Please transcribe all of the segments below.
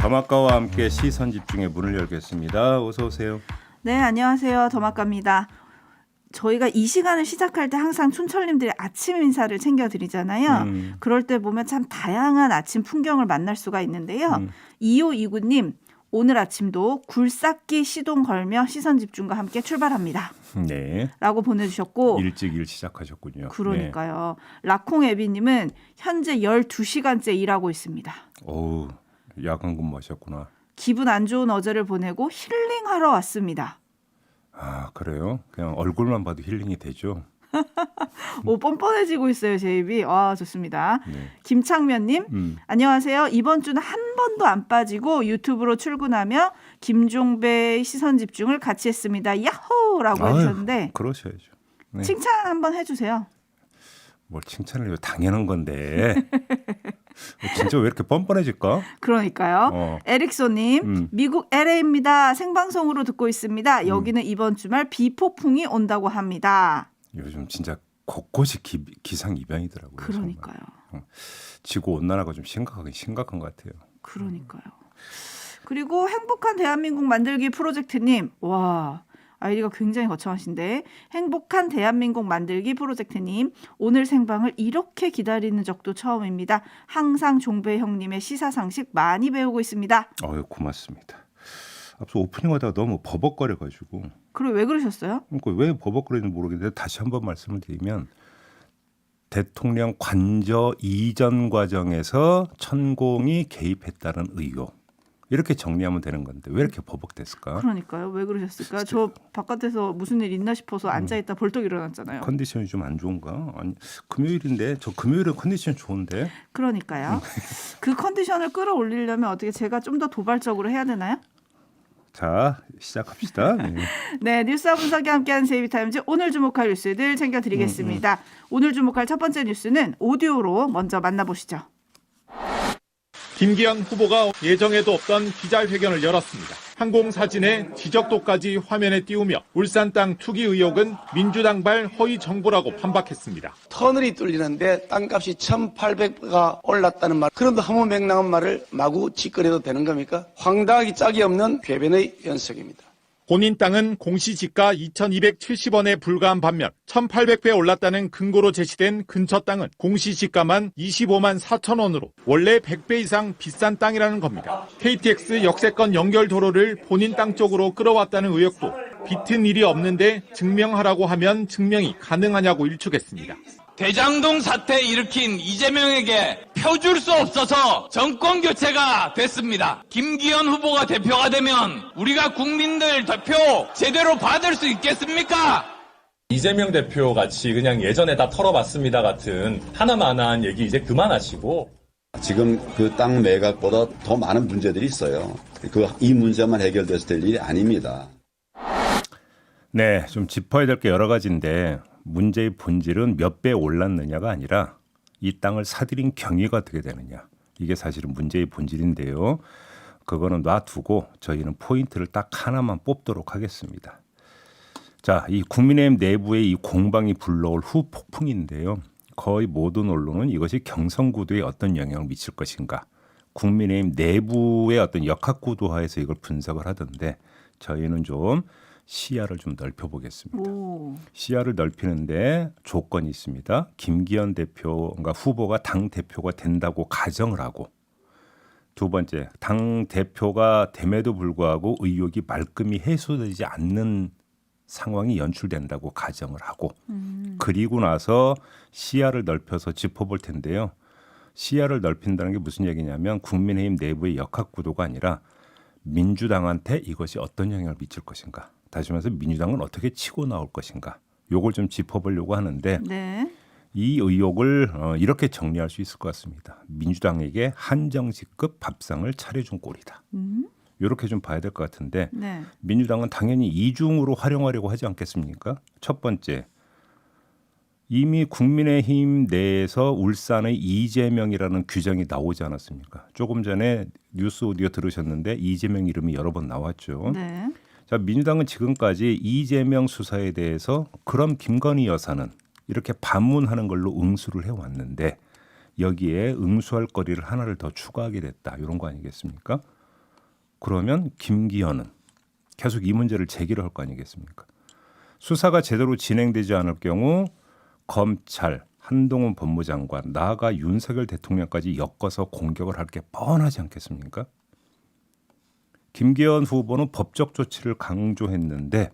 더마카와 함께 시선 집중의 문을 열겠습니다. 어서 오세요. 네, 안녕하세요. 더마카입니다. 저희가 이 시간을 시작할 때 항상 촌철님들이 아침 인사를 챙겨드리잖아요. 그럴 때 보면 참 다양한 아침 풍경을 만날 수가 있는데요. 2529님, 오늘 아침도 굴삭기 시동 걸며 시선 집중과 함께 출발합니다. 네. 라고 보내주셨고 일찍 일 시작하셨군요. 그러니까요. 라콩애비님은 현재 12시간째 일하고 있습니다. 어우, 야간 근무하셨구나. 기분 안 좋은 어제를 보내고 힐링하러 왔습니다. 아, 그래요? 그냥 얼굴만 봐도 힐링이 되죠. 오, 뻔뻔해지고 있어요, 제 입이. 아, 좋습니다. 네. 김창면님, 안녕하세요. 이번 주는 한 번도 안 빠지고 유튜브로 출근하며 김종배의 시선 집중을 같이 했습니다. 야호라고 해주셨는데 그러셔야죠. 네. 칭찬 한번 해주세요. 뭘 칭찬을 해요? 당연한 건데. 진짜 왜 이렇게 뻔뻔해질까? 그러니까요. 에릭소님, 미국 LA입니다. 생방송으로 듣고 있습니다. 여기는 이번 주말 비폭풍이 온다고 합니다. 요즘 진짜 곳곳이 기상이변이더라고요. 그러니까요. 정말. 지구 온난화가 좀 심각한 것 같아요. 그러니까요. 그리고 행복한 대한민국 만들기 프로젝트님, 와, 아이디가 굉장히 거창하신데, 행복한 대한민국 만들기 프로젝트님, 오늘 생방을 이렇게 기다리는 적도 처음입니다. 항상 종배 형님의 시사상식 많이 배우고 있습니다. 아유, 고맙습니다. 앞서 오프닝 하다가 너무 버벅거려가지고. 그래, 왜 그러셨어요? 그러니까 왜 버벅거리는지 모르겠는데 다시 한번 말씀을 드리면 대통령 관저 이전 과정에서 천공이 개입했다는 의혹. 이렇게 정리하면 되는 건데 왜 이렇게 버벅댔을까? 그러니까요. 왜 그러셨을까? 저 바깥에서 무슨 일 있나 싶어서 앉아있다 벌떡 일어났잖아요. 컨디션이 좀 안 좋은가? 아니, 금요일인데 저 금요일에 컨디션 좋은데? 그러니까요. 그 컨디션을 끌어올리려면 어떻게 제가 좀 더 도발적으로 해야 되나요? 자, 시작합시다. 네. 네, 뉴스와 분석이 함께하는 제이비타임즈 오늘 주목할 뉴스들 챙겨드리겠습니다. 오늘 주목할 첫 번째 뉴스는 오디오로 먼저 만나보시죠. 김기현 후보가 예정에도 없던 기자회견을 열었습니다. 항공사진의 지적도까지 화면에 띄우며 울산 땅 투기 의혹은 민주당발 허위 정보라고 반박했습니다. 터널이 뚫리는데 땅값이 1,800배가 올랐다는 말, 그런 허무맹랑한 말을 마구 짓거려도 되는 겁니까? 황당하기 짝이 없는 궤변의 연속입니다. 본인 땅은 공시지가 2,270원에 불과한 반면 1,800배 올랐다는 근거로 제시된 근처 땅은 공시지가만 25만 4천 원으로 원래 100배 이상 비싼 땅이라는 겁니다. KTX 역세권 연결 도로를 본인 땅 쪽으로 끌어왔다는 의혹도 비튼 일이 없는데 증명하라고 하면 증명이 가능하냐고 일축했습니다. 대장동 사태 일으킨 이재명에게 표 줄 수 없어서 정권 교체가 됐습니다. 김기현 후보가 대표가 되면 우리가 국민들 대표 제대로 받을 수 있겠습니까? 이재명 대표 같이 그냥 예전에 다 털어봤습니다 같은 하나만한 얘기 이제 그만하시고. 지금 그 땅 매각보다 더 많은 문제들이 있어요. 이 문제만 해결돼서 될 일이 아닙니다. 네, 좀 짚어야 될 게 여러 가지인데 문제의 본질은 몇 배 올랐느냐가 아니라 이 땅을 사들인 경위가 어떻게 되느냐. 이게 사실은 문제의 본질인데요. 그거는 놔두고 저희는 포인트를 딱 하나만 뽑도록 하겠습니다. 자, 이 국민의힘 내부의 이 공방이 불러올 후폭풍인데요. 거의 모든 언론은 이것이 경선구도에 어떤 영향을 미칠 것인가. 국민의힘 내부의 어떤 역학구도화에서 이걸 분석을 하던데 저희는 좀 시야를 좀 넓혀보겠습니다. 시야를 넓히는데 조건이 있습니다. 김기현 대표가 후보가 당 대표가 된다고 가정을 하고, 두 번째, 당 대표가 됨에도 불구하고 의혹이 말끔히 해소되지 않는 상황이 연출된다고 가정을 하고, 그리고 나서 시야를 넓혀서 짚어볼 텐데요. 시야를 넓힌다는 게 무슨 얘기냐면 국민의힘 내부의 역학구도가 아니라 민주당한테 이것이 어떤 영향을 미칠 것인가. 다시 말해서 민주당은 어떻게 치고 나올 것인가. 요걸 좀 짚어보려고 하는데 네. 이 의혹을 이렇게 정리할 수 있을 것 같습니다. 민주당에게 한정식급 밥상을 차려준 꼴이다. 이렇게 좀 봐야 될 것 같은데 네. 민주당은 당연히 이중으로 활용하려고 하지 않겠습니까? 첫 번째, 이미 국민의힘 내에서 울산의 이재명이라는 규정이 나오지 않았습니까? 조금 전에 뉴스 오디오 들으셨는데 이재명 이름이 여러 번 나왔죠. 네. 자, 민주당은 지금까지 이재명 수사에 대해서 그럼 김건희 여사는 이렇게 반문하는 걸로 응수를 해왔는데 여기에 응수할 거리를 하나를 더 추가하게 됐다. 이런 거 아니겠습니까? 그러면 김기현은 계속 이 문제를 제기를 할 거 아니겠습니까? 수사가 제대로 진행되지 않을 경우 검찰, 한동훈 법무장관, 나아가 윤석열 대통령까지 엮어서 공격을 할 게 뻔하지 않겠습니까? 김기현 후보는 법적 조치를 강조했는데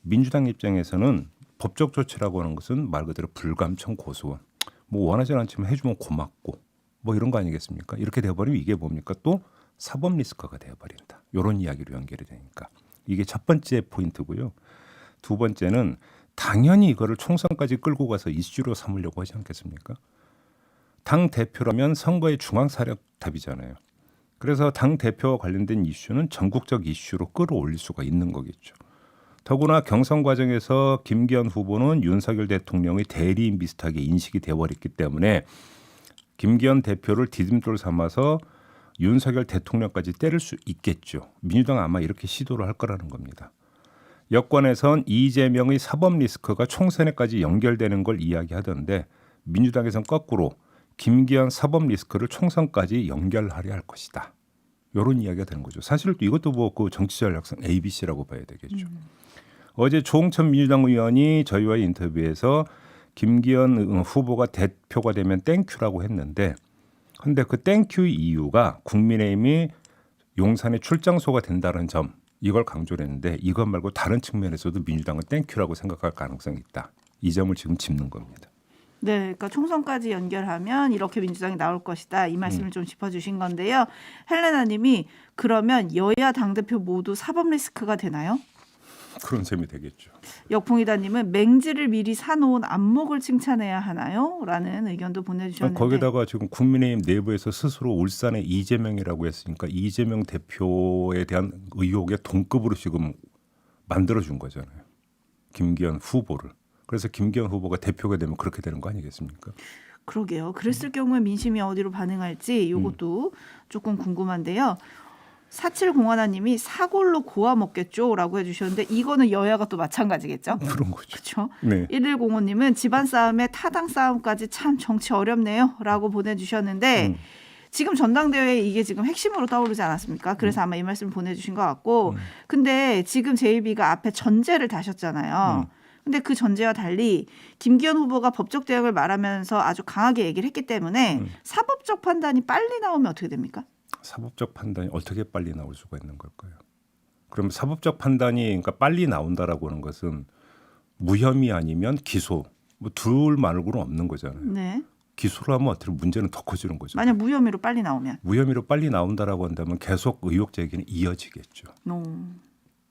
민주당 입장에서는 법적 조치라고 하는 것은 말 그대로 불감청 고소원. 뭐 원하지 않지만 해주면 고맙고 뭐 이런 거 아니겠습니까? 이렇게 돼버리면 이게 뭡니까? 또 사법 리스크가 돼버린다. 이런 이야기로 연결이 되니까. 이게 첫 번째 포인트고요. 두 번째는 당연히 이거를 총선까지 끌고 가서 이슈로 삼으려고 하지 않겠습니까? 당 대표라면 선거의 중앙사령탑이잖아요. 그래서 당 대표와 관련된 이슈는 전국적 이슈로 끌어올릴 수가 있는 거겠죠. 더구나 경선 과정에서 김기현 후보는 윤석열 대통령의 대리인 비슷하게 인식이 되어버렸기 때문에 김기현 대표를 디딤돌 삼아서 윤석열 대통령까지 때릴 수 있겠죠. 민주당은 아마 이렇게 시도를 할 거라는 겁니다. 여권에선 이재명의 사법 리스크가 총선에까지 연결되는 걸 이야기하던데 민주당에선 거꾸로 김기현 사법 리스크를 총선까지 연결하려 할 것이다. 이런 이야기가 되는 거죠. 사실 이것도 뭐 그 정치 전략상 ABC라고 봐야 되겠죠. 어제 조홍천 민주당 의원이 저희와의 인터뷰에서 김기현 후보가 대표가 되면 땡큐라고 했는데 근데 그 땡큐 이유가 국민의힘이 용산의 출장소가 된다는 점 이걸 강조를 했는데 이것 말고 다른 측면에서도 민주당은 땡큐라고 생각할 가능성이 있다. 이 점을 지금 짚는 겁니다. 네, 그러니까 총선까지 연결하면 이렇게 민주당이 나올 것이다. 이 말씀을 좀 짚어주신 건데요. 헬레나님이 그러면 여야 당대표 모두 사법 리스크가 되나요? 그런 셈이 되겠죠. 역풍이다님은 맹지를 미리 사놓은 안목을 칭찬해야 하나요? 라는 의견도 보내주셨는데 거기다가 지금 국민의힘 내부에서 스스로 울산의 이재명이라고 했으니까 이재명 대표에 대한 의혹의 동급으로 지금 만들어준 거잖아요. 김기현 후보를. 그래서 김기현 후보가 대표가 되면 그렇게 되는 거 아니겠습니까? 그러게요. 그랬을 경우에 민심이 어디로 반응할지 이것도 조금 궁금한데요. 4701님이 사골로 고아 먹겠죠라고 해주셨는데 이거는 여야가 또 마찬가지겠죠? 그런 거죠. 그렇죠. 네. 1105님은 집안 싸움에 타당 싸움까지 참 정치 어렵네요라고 보내주셨는데 지금 전당대회에 이게 지금 핵심으로 떠오르지 않았습니까? 그래서 아마 이 말씀 보내주신 것 같고 근데 지금 JB가 앞에 전제를 다셨잖아요. 근데 그 전제와 달리 김기현 후보가 법적 대응을 말하면서 아주 강하게 얘기를 했기 때문에 사법적 판단이 빨리 나오면 어떻게 됩니까? 사법적 판단이 어떻게 빨리 나올 수가 있는 걸까요? 그럼 사법적 판단이 그러니까 빨리 나온다라고 하는 것은 무혐의 아니면 기소 뭐 둘 말고는 없는 거잖아요. 네. 기소를 하면 어떻게 문제는 더 커지는 거죠. 만약 무혐의로 빨리 나오면 무혐의로 빨리 나온다라고 한다면 계속 의혹 제기는 이어지겠죠.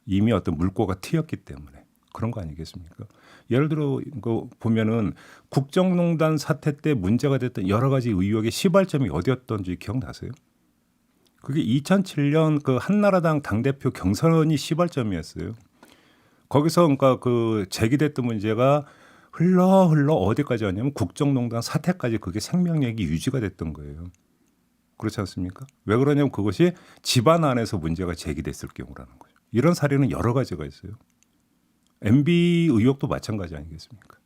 이미 어떤 물꼬가 트였기 때문에 그런 거 아니겠습니까? 예를 들어 이거 보면은 국정농단 사태 때 문제가 됐던 여러 가지 의혹의 시발점이 어디였던지 기억나세요? 그게 2007년 그 한나라당 당대표 경선이 시발점이었어요. 거기서 그러니까 그 제기됐던 문제가 흘러 어디까지 왔냐면 국정농단 사태까지 그게 생명력이 유지가 됐던 거예요. 그렇지 않습니까? 왜 그러냐면 그것이 집안 안에서 문제가 제기됐을 경우라는 거죠. 이런 사례는 여러 가지가 있어요. MB 의혹도 마찬가지 아니겠습니까?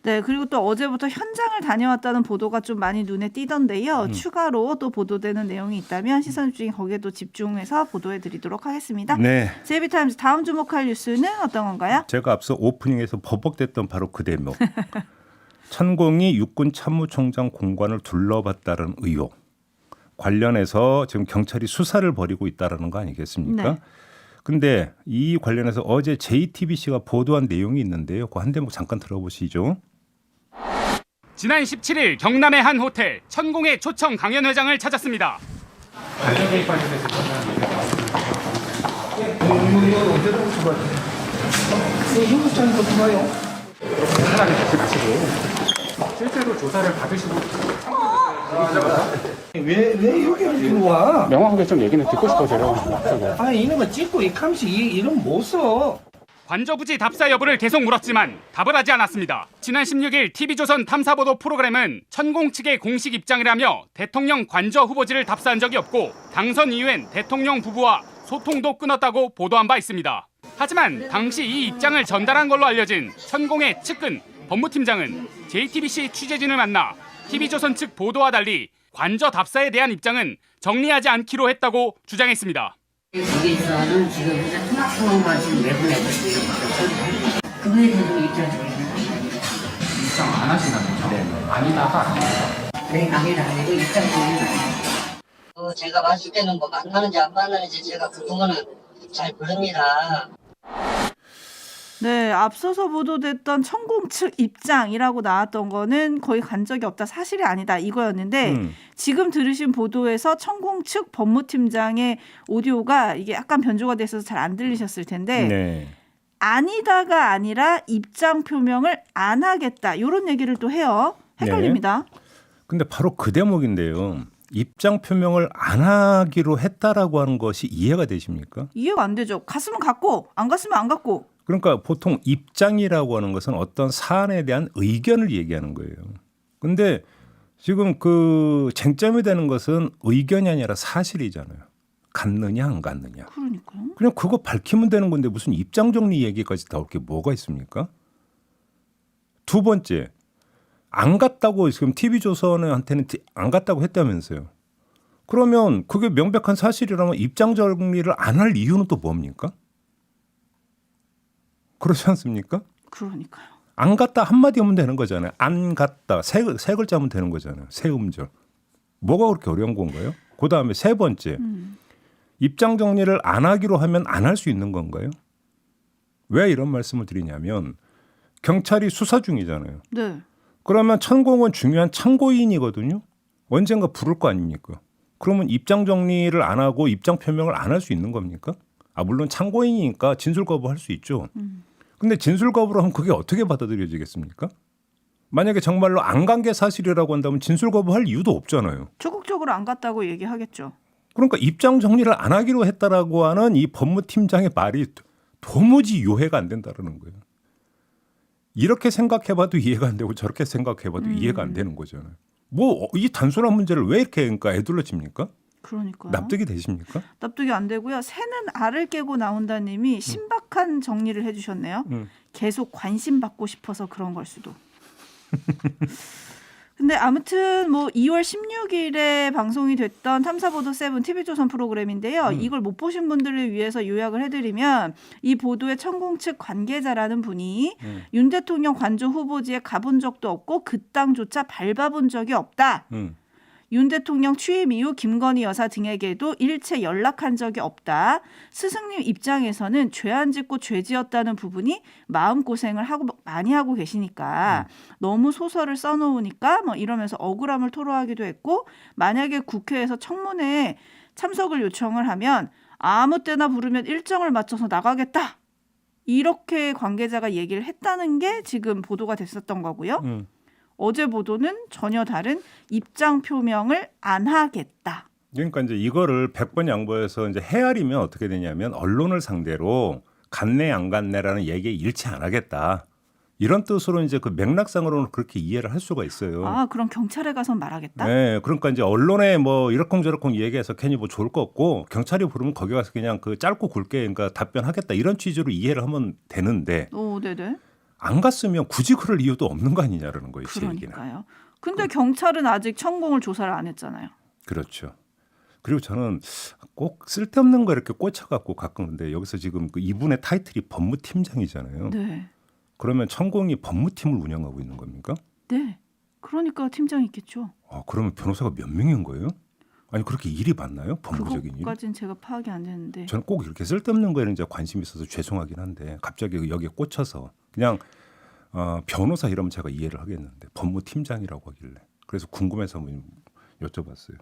네, 그리고 또 어제부터 현장을 다녀왔다는 보도가 좀 많이 눈에 띄던데요. 추가로 또 보도되는 내용이 있다면 시선집중이 거기에도 집중해서 보도해드리도록 하겠습니다. 네. JB타임즈 다음 주목할 뉴스는 어떤 건가요? 제가 앞서 오프닝에서 버벅댔던 바로 그 대목. 천공이 육군 참모총장 공관을 둘러봤다는 의혹. 관련해서 지금 경찰이 수사를 벌이고 있다는 거 아니겠습니까? 네. 근데 이 관련해서 어제 JTBC가 보도한 내용이 있는데요. 그 한 대목 잠깐 들어보시죠. 지난 17일 경남의 한 호텔 천공의 초청 강연 회장을 찾았습니다. 실제로 조사를 받으시고 왜 여기를 들어와? 명확하게 좀 얘기는 듣고 싶어서요. 아 이런 거 찍고 이 감시 이름 못 써. 관저부지 답사 여부를 계속 물었지만 답을 하지 않았습니다. 지난 16일 TV조선 탐사보도 프로그램은 천공 측의 공식 입장이라며 대통령 관저 후보지를 답사한 적이 없고 당선 이후엔 대통령 부부와 소통도 끊었다고 보도한 바 있습니다. 하지만 당시 이 입장을 전달한 걸로 알려진 천공의 측근 법무팀장은 JTBC 취재진을 만나 TV조선 측 보도와 달리 관저 답사에 대한 입장은 정리하지 않기로 했다고 주장했습니다. 거기서는 지금 현재 통합 상황만 지금 내보내고 있어요. 그거에 대해서 입장 좀 해주세요. 입장 안 하신다면요? 네. 아니다가 네, 아니다 아니고 입장 좀 해주세요. 제가 봤을 때는 뭐 만나는지 안 만나는지 제가 그 부분은 잘 모릅니다. 네, 앞서서 보도됐던 천공 측 입장이라고 나왔던 거는 거의 간 적이 없다, 사실이 아니다 이거였는데 지금 들으신 보도에서 천공 측 법무팀장의 오디오가 이게 약간 변조가 돼서 잘 안 들리셨을 텐데 네. 아니다가 아니라 입장 표명을 안 하겠다 이런 얘기를 또 해요. 헷갈립니다. 근데 바로 그 대목인데요. 입장 표명을 안 하기로 했다라고 하는 것이 이해가 되십니까? 이해가 안 되죠. 갔으면 갔고 안 갔으면 안 갔고. 그러니까 보통 입장이라고 하는 것은 어떤 사안에 대한 의견을 얘기하는 거예요. 근데 지금 그 쟁점이 되는 것은 의견이 아니라 사실이잖아요. 갔느냐 안 갔느냐. 그러니까요. 그냥 그거 밝히면 되는 건데 무슨 입장 정리 얘기까지 나올 게 뭐가 있습니까? 두 번째, 안 갔다고 지금 TV조선한테는 안 갔다고 했다면서요. 그러면 그게 명백한 사실이라면 입장 정리를 안 할 이유는 또 뭡니까? 그렇지 않습니까? 그러니까요. 안 갔다 한마디 하면 되는 거잖아요. 안 갔다 세 글자 하면 되는 거잖아요. 세 음절. 뭐가 그렇게 어려운 건가요? 그다음에 세 번째. 입장 정리를 안 하기로 하면 안 할 수 있는 건가요? 왜 이런 말씀을 드리냐면 경찰이 수사 중이잖아요. 네. 그러면 천공은 중요한 참고인이거든요. 언젠가 부를 거 아닙니까? 그러면 입장 정리를 안 하고 입장 표명을 안 할 수 있는 겁니까? 물론 참고인이니까 진술 거부할 수 있죠. 근데 진술 거부를 하면 그게 어떻게 받아들여지겠습니까? 만약에 정말로 안 간 게 사실이라고 한다면 진술 거부할 이유도 없잖아요. 적극적으로 안 갔다고 얘기하겠죠. 그러니까 입장 정리를 안 하기로 했다라고 하는 이 법무팀장의 말이 도무지 이해가 안 된다는 거예요. 이렇게 생각해봐도 이해가 안 되고 저렇게 생각해봐도 이해가 안 되는 거잖아요. 뭐 이 단순한 문제를 왜 이렇게 그러니까 애둘러칩니까? 그러니까요. 납득이 되십니까? 납득이 안 되고요. 새는 알을 깨고 나온다님이 신박한 정리를 해주셨네요. 계속 관심 받고 싶어서 그런 걸 수도. 근데 아무튼 뭐 2월 16일에 방송이 됐던 탐사보도 7 TV조선 프로그램인데요. 이걸 못 보신 분들을 위해서 요약을 해드리면 이 보도의 천공 측 관계자라는 분이 윤 대통령 관저 후보지에 가본 적도 없고 그 땅조차 밟아본 적이 없다. 윤 대통령 취임 이후 김건희 여사 등에게도 일체 연락한 적이 없다. 스승님 입장에서는 죄 안 짓고 죄 지었다는 부분이 마음고생을 많이 하고 계시니까 너무 소설을 써놓으니까 뭐 이러면서 억울함을 토로하기도 했고 만약에 국회에서 청문회에 참석을 요청을 하면 아무 때나 부르면 일정을 맞춰서 나가겠다. 이렇게 관계자가 얘기를 했다는 게 지금 보도가 됐었던 거고요. 어제 보도는 전혀 다른 입장 표명을 안 하겠다. 그러니까 이제 이거를 100번 양보해서 이제 헤아리면 어떻게 되냐면 언론을 상대로 갔네 안 갔네라는 얘기에 일치 안 하겠다. 이런 뜻으로 이제 그 맥락상으로는 그렇게 이해를 할 수가 있어요. 아, 그럼 경찰에 가서 말하겠다? 네, 그러니까 이제 언론에 뭐 이러쿵저러쿵 얘기해서 괜히 뭐 좋을 거 없고 경찰이 부르면 거기 가서 그냥 그 짧고 굵게 그러니까 답변하겠다 이런 취지로 이해를 하면 되는데. 오, 네네. 안 갔으면 굳이 그럴 이유도 없는 거 아니냐라는 거예요. 제 얘기는. 그러니까요. 근데 경찰은 아직 천공을 조사를 안 했잖아요. 그렇죠. 그리고 저는 꼭 쓸데없는 거 이렇게 꽂혀갖고 가끔 근데 여기서 지금 그 이분의 타이틀이 법무팀장이잖아요. 네. 그러면 천공이 법무팀을 운영하고 있는 겁니까? 네. 그러니까 팀장이 있겠죠. 그러면 변호사가 몇 명인 거예요? 아니 그렇게 일이 많나요? 법무적인 일? 그것까지는 제가 파악이 안 되는데. 저는 꼭 이렇게 쓸데없는 거에는 이제 관심이 있어서 죄송하긴 한데 갑자기 여기에 꽂혀서 그냥 변호사 이러면 제가 이해를 하겠는데 법무팀장이라고 하길래 그래서 궁금해서 한번 여쭤봤어요.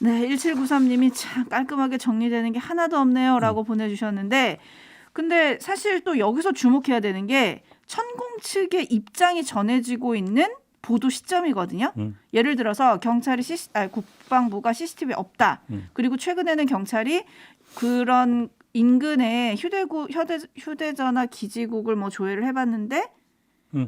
네, 1793님이 참 깔끔하게 정리되는 게 하나도 없네요라고 보내주셨는데 근데 사실 또 여기서 주목해야 되는 게 천공 측의 입장이 전해지고 있는 보도 시점이거든요. 예를 들어서 경찰이 국방부가 CCTV에 없다. 그리고 최근에는 경찰이 그런 인근에 휴대전화 기지국을 뭐 조회를 해봤는데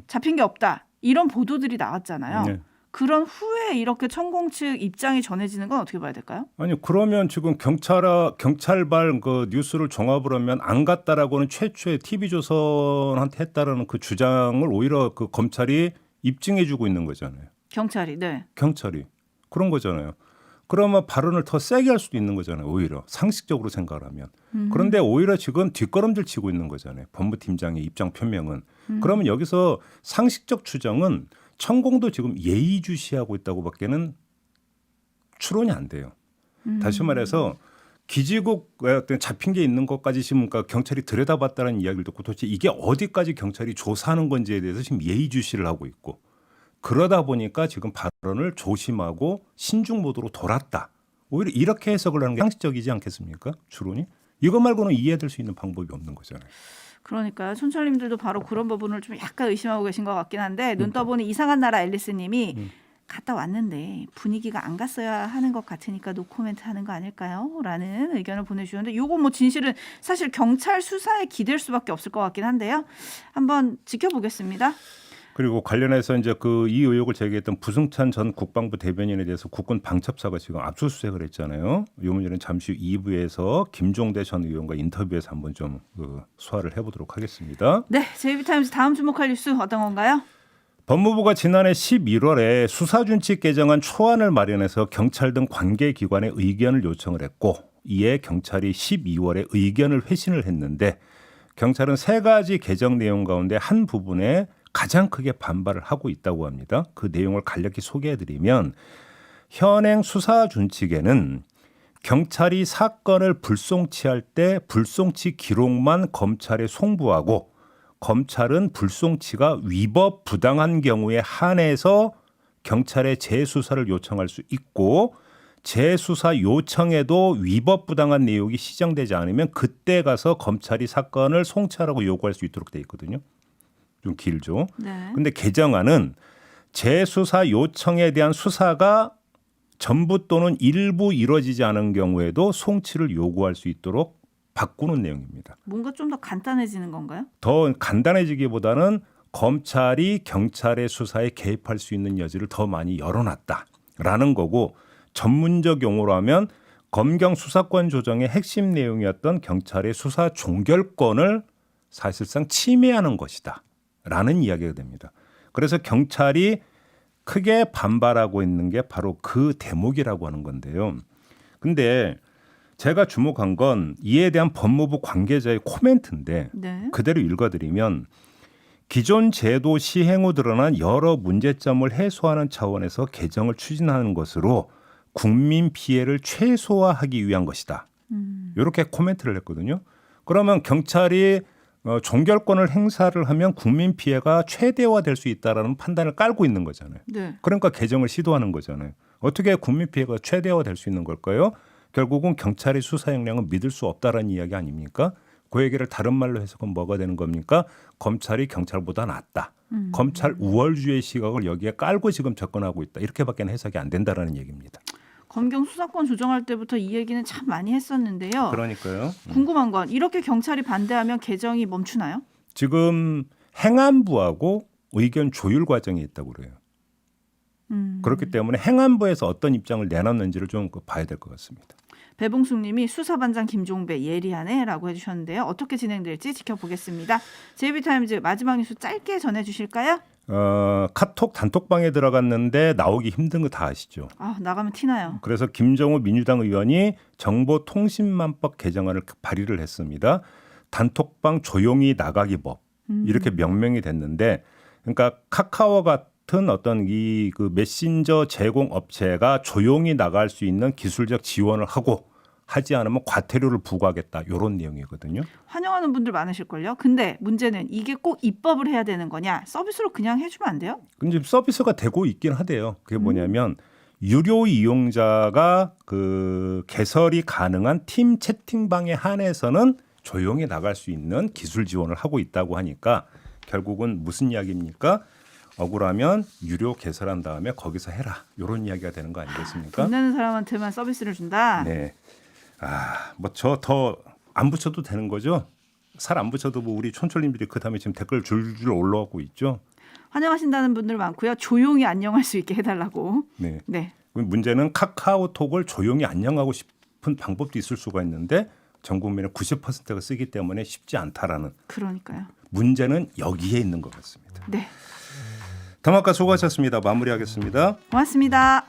잡힌 게 없다. 이런 보도들이 나왔잖아요. 네. 그런 후에 이렇게 천공 측 입장이 전해지는 건 어떻게 봐야 될까요? 아니 그러면 지금 경찰발 그 뉴스를 종합을 하면 안 갔다라고는 최초에 TV조선한테 했다라는 그 주장을 오히려 그 검찰이 입증해주고 있는 거잖아요. 경찰이, 네. 경찰이 그런 거잖아요. 그러면 발언을 더 세게 할 수도 있는 거잖아요. 오히려 상식적으로 생각을 하면. 그런데 오히려 지금 뒷걸음질 치고 있는 거잖아요. 법무팀장의 입장 표명은. 그러면 여기서 상식적 추정은 천공도 지금 예의주시하고 있다고밖에는 추론이 안 돼요. 다시 말해서 기지국에 어떤 잡힌 게 있는 것까지 지금 그러니까 경찰이 들여다봤다는 이야기를 듣고 도대체 이게 어디까지 경찰이 조사하는 건지에 대해서 지금 예의주시를 하고 있고 그러다 보니까 지금 발언을 조심하고 신중 모드로 돌았다. 오히려 이렇게 해석을 하는 게 상식적이지 않겠습니까? 추론이. 이거 말고는 이해될 수 있는 방법이 없는 거잖아요. 그러니까요. 촌철님들도 바로 그런 부분을 좀 약간 의심하고 계신 것 같긴 한데 눈 떠보니 이상한 나라 앨리스님이 갔다 왔는데 분위기가 안 갔어야 하는 것 같으니까 노코멘트 하는 거 아닐까요? 라는 의견을 보내주셨는데 요거 뭐 진실은 사실 경찰 수사에 기댈 수밖에 없을 것 같긴 한데요. 한번 지켜보겠습니다. 그리고 관련해서 이제 이 의혹을 제기했던 부승찬 전 국방부 대변인에 대해서 국군 방첩사가 지금 압수수색을 했잖아요. 이 문제는 잠시 후 2부에서 김종대 전 의원과 인터뷰에서 한번 좀 소화를 해보도록 하겠습니다. 네, JB타임즈 다음 주목할 뉴스 어떤 건가요? 법무부가 지난해 11월에 수사준칙 개정안 초안을 마련해서 경찰 등 관계기관의 의견을 요청을 했고 이에 경찰이 12월에 의견을 회신을 했는데 경찰은 3가지 개정 내용 가운데 한 부분에 가장 크게 반발을 하고 있다고 합니다. 그 내용을 간략히 소개해드리면 현행 수사준칙에는 경찰이 사건을 불송치할 때 불송치 기록만 검찰에 송부하고 검찰은 불송치가 위법 부당한 경우에 한해서 경찰에 재수사를 요청할 수 있고 재수사 요청에도 위법 부당한 내용이 시정되지 않으면 그때 가서 검찰이 사건을 송치하라고 요구할 수 있도록 돼 있거든요. 좀 길죠. 네. 근데 개정안은 재수사 요청에 대한 수사가 전부 또는 일부 이루어지지 않은 경우에도 송치를 요구할 수 있도록 바꾸는 내용입니다. 뭔가 좀 더 간단해지는 건가요? 더 간단해지기보다는 검찰이 경찰의 수사에 개입할 수 있는 여지를 더 많이 열어놨다라는 거고 전문적 용어로 하면 검경 수사권 조정의 핵심 내용이었던 경찰의 수사 종결권을 사실상 침해하는 것이다. 라는 이야기가 됩니다. 그래서 경찰이 크게 반발하고 있는 게 바로 그 대목이라고 하는 건데요. 근데 제가 주목한 건 이에 대한 법무부 관계자의 코멘트인데 네. 그대로 읽어드리면 기존 제도 시행 후 드러난 여러 문제점을 해소하는 차원에서 개정을 추진하는 것으로 국민 피해를 최소화하기 위한 것이다. 이렇게 코멘트를 했거든요. 그러면 경찰이 종결권을 행사를 하면 국민 피해가 최대화될 수 있다라는 판단을 깔고 있는 거잖아요. 네. 그러니까 개정을 시도하는 거잖아요. 어떻게 국민 피해가 최대화될 수 있는 걸까요? 결국은 경찰의 수사 역량은 믿을 수 없다라는 이야기 아닙니까? 그 얘기를 다른 말로 해석은 뭐가 되는 겁니까? 검찰이 경찰보다 낫다. 검찰 우월주의 시각을 여기에 깔고 지금 접근하고 있다. 이렇게밖에 해석이 안 된다라는 얘기입니다. 검경 수사권 조정할 때부터 이 얘기는 참 많이 했었는데요. 그러니까요. 궁금한 건 이렇게 경찰이 반대하면 개정이 멈추나요? 지금 행안부하고 의견 조율 과정이 있다고 그래요. 그렇기 때문에 행안부에서 어떤 입장을 내놨는지를 좀 봐야 될 것 같습니다. 배봉숙님이 수사반장 김종배 예리하네라고 해주셨는데요. 어떻게 진행될지 지켜보겠습니다. JB타임즈 마지막 뉴스 짧게 전해주실까요? 카톡 단톡방에 들어갔는데 나오기 힘든 거 다 아시죠? 아, 나가면 티나요. 그래서 김정우 민주당 의원이 정보통신망법 개정안을 발의를 했습니다. 단톡방 조용히 나가기법 이렇게 명명이 됐는데, 그러니까 카카오 같은 어떤 그 메신저 제공 업체가 조용히 나갈 수 있는 기술적 지원을 하고 하지 않으면 과태료를 부과하겠다 이런 내용이거든요. 환영하는 분들 많으실걸요. 근데 문제는 이게 꼭 입법을 해야 되는 거냐? 서비스로 그냥 해주면 안 돼요? 근데 서비스가 되고 있긴 하대요. 그게 뭐냐면 유료 이용자가 그 개설이 가능한 팀 채팅방에 한해서는 조용히 나갈 수 있는 기술 지원을 하고 있다고 하니까 결국은 무슨 이야기입니까? 억울하면 유료 개설한 다음에 거기서 해라. 이런 이야기가 되는 거 아니겠습니까? 돈 내는 사람한테만 서비스를 준다. 네. 뭐 저 더 안 붙여도 되는 거죠? 살 안 붙여도 뭐 우리 촌철님들이 그다음에 지금 댓글 줄줄 올라오고 있죠. 환영하신다는 분들 많고요. 조용히 안녕할 수 있게 해달라고. 네. 네. 문제는 카카오톡을 조용히 안녕하고 싶은 방법도 있을 수가 있는데 전 국민의 90%가 쓰기 때문에 쉽지 않다라는. 그러니까요. 문제는 여기에 있는 것 같습니다. 네. 담화가 수고하셨습니다. 마무리하겠습니다. 고맙습니다.